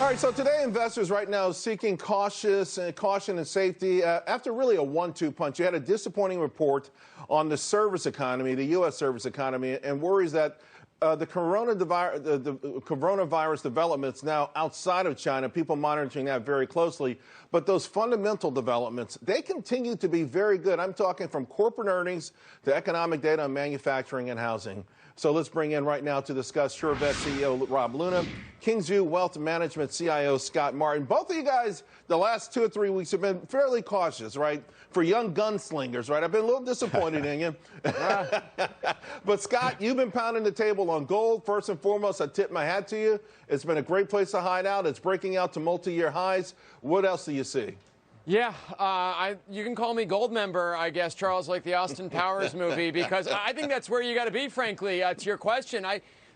All right, so today investors right now seeking caution and safety after really a 1-2 punch. You had a disappointing report on the service economy, the U.S. service economy, and worries that the coronavirus developments now outside of China, people monitoring that very closely. But those fundamental developments, they continue to be very good. I'm talking from corporate earnings to economic data on manufacturing and housing. So let's bring in right now to discuss SureVet CEO Rob Luna, Kingsview Wealth Management CIO Scott Martin. Both of you guys, the last 2 or 3 weeks have been fairly cautious, right? For young gunslingers, right? I've been a little disappointed in you. But Scott, you've been pounding the table on gold. First and foremost, I tip my hat to you. It's been a great place to hide out. It's breaking out to multi-year highs. What else do you see? Yeah, you can call me gold member, I guess, Charles, like the Austin Powers movie, because I think that's where you got to be, frankly, to your question.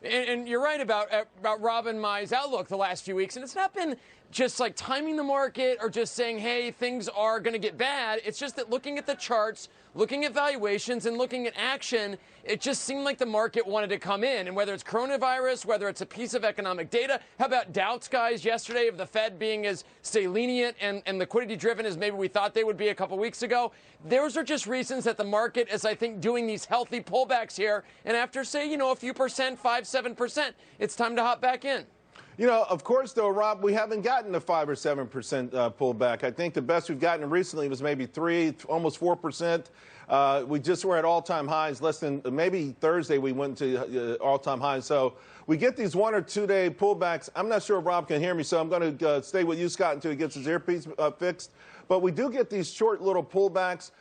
And you're right about Rob and my's outlook the last few weeks, and it's not been just like timing the market or just saying, hey, things are going to get bad. It's just that looking at the charts, looking at valuations, and looking at action, it just seemed like the market wanted to come in. And whether it's coronavirus, whether it's a piece of economic data, how about doubts, guys, yesterday of the Fed being as, say, lenient and liquidity-driven as maybe we thought they would be a couple weeks ago? Those are just reasons that the market is, I think, doing these healthy pullbacks here. And after, say, a few percent, 5-7%, it's time to hop back in. Of course, though, Rob, we haven't gotten the 5 or 7% pullback. I think the best we've gotten recently was maybe 3, almost 4%. We just were at all-time highs. Less than maybe Thursday we went to all-time highs. So we get these 1 or 2 day pullbacks. I'm not sure if Rob can hear me, so I'm going to stay with you, Scott, until he gets his earpiece fixed. But we do get these short little pullbacks.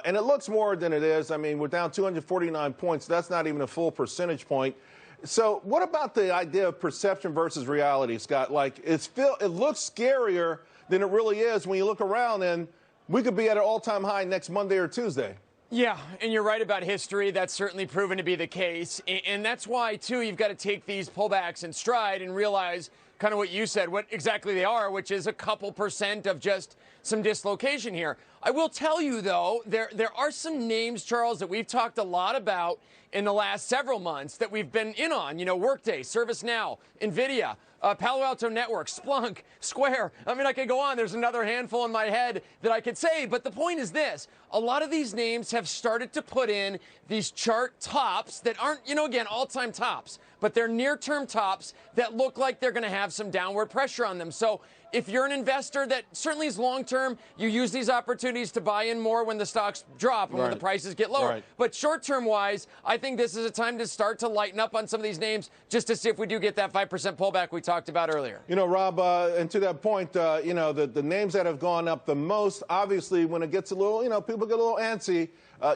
And it looks more than it is. I mean, we're down 249 points. That's not even a full percentage point. So what about the idea of perception versus reality, Scott? Like, it looks scarier than it really is when you look around, and we could be at an all-time high next Monday or Tuesday. Yeah, and you're right about history. That's certainly proven to be the case. And that's why, too, you've got to take these pullbacks in stride and realize kind of what you said, what exactly they are, which is a couple percent of just some dislocation here. I will tell you, though, there are some names, Charles, that we've talked a lot about in the last several months that we've been in on. Workday, ServiceNow, NVIDIA, Palo Alto Networks, Splunk, Square. I mean, I could go on. There's another handful in my head that I could say. But the point is this. A lot of these names have started to put in these chart tops that aren't, again, all-time tops, but they're near-term tops that look like they're going to have some downward pressure on them. So if you're an investor that certainly is long-term, you use these opportunities to buy in more when the stocks drop and when the prices get lower. Right. But short-term wise, I think this is a time to start to lighten up on some of these names just to see if we do get that 5% pullback we talked about earlier. Rob, and to that point, the names that have gone up the most, obviously, when it gets a little, people get a little antsy,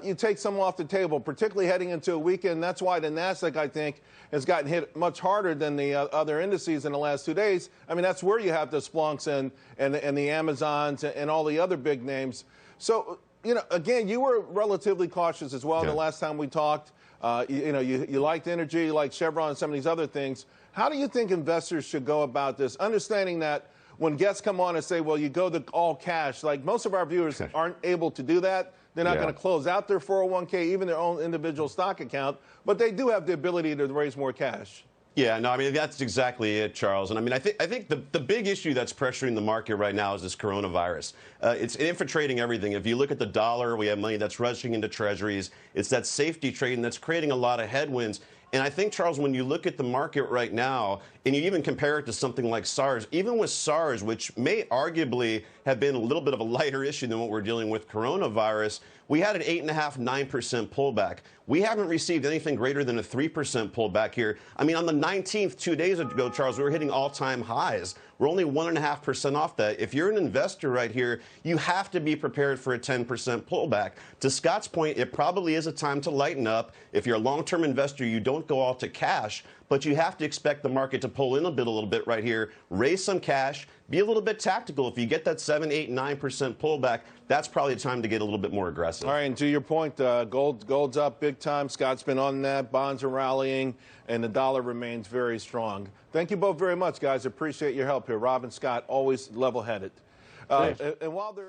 you take some off the table, particularly heading into a weekend. That's why the Nasdaq, I think, has gotten hit much harder than the other indices in the last 2 days. I mean, that's where you have the Splunks and the Amazons and all the other big names. So, again, you were relatively cautious as well the last time we talked. You liked energy, you liked Chevron and some of these other things. How do you think investors should go about this, understanding that when guests come on and say, well, you go to all cash, like most of our viewers aren't able to do that. They're not going to close out their 401k, even their own individual stock account, but they do have the ability to raise more cash. Yeah, no, I mean, that's exactly it, Charles. And I mean, I think the big issue that's pressuring the market right now is this coronavirus. It's infiltrating everything. If you look at the dollar, we have money that's rushing into treasuries. It's that safety trading that's creating a lot of headwinds. And I think, Charles, when you look at the market right now, and you even compare it to something like SARS, even with SARS, which may arguably have been a little bit of a lighter issue than what we're dealing with coronavirus, we had an 8.5%, 9% pullback. We haven't received anything greater than a 3% pullback here. I mean, on the 19th, 2 days ago, Charles, we were hitting all-time highs. We're only 1.5% off that. If you're an investor right here, you have to be prepared for a 10% pullback. To Scott's point, it probably is a time to lighten up. If you're a long-term investor, you don't go all to cash, but you have to expect the market to pull in a little bit right here, raise some cash, be a little bit tactical. If you get that 7, 8, 9% pullback, that's probably the time to get a little bit more aggressive. All right, and to your point, gold's up big time. Scott's been on that. Bonds are rallying, and the dollar remains very strong. Thank you both very much, guys. Appreciate your help here. Rob and Scott, always level-headed. And while they're